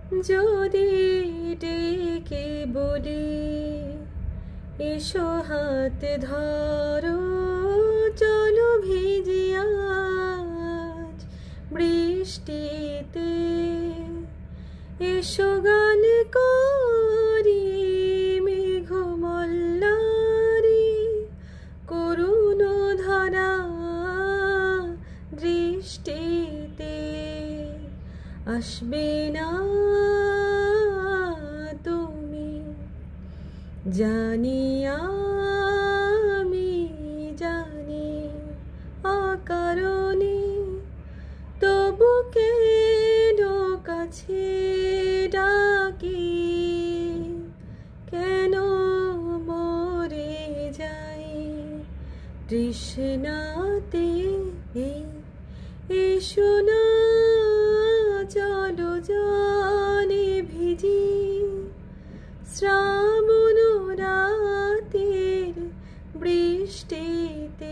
যদি ডেকে বলি এসো হাত ধরো, চলো ভিজি আজ বৃষ্টিতে, এসো গান করি মেঘমল্লারি, করুণ ধরা দৃষ্টিতে। আসবে না তুমি জানি, আমি জানি অকারণে, তবু কেন কাছে ডাকি, কেন মরে যাই তৃষ্ণাতে। এসো না চলো জলে ভিজি শ্রাবণ রাতের বৃষ্টিতে।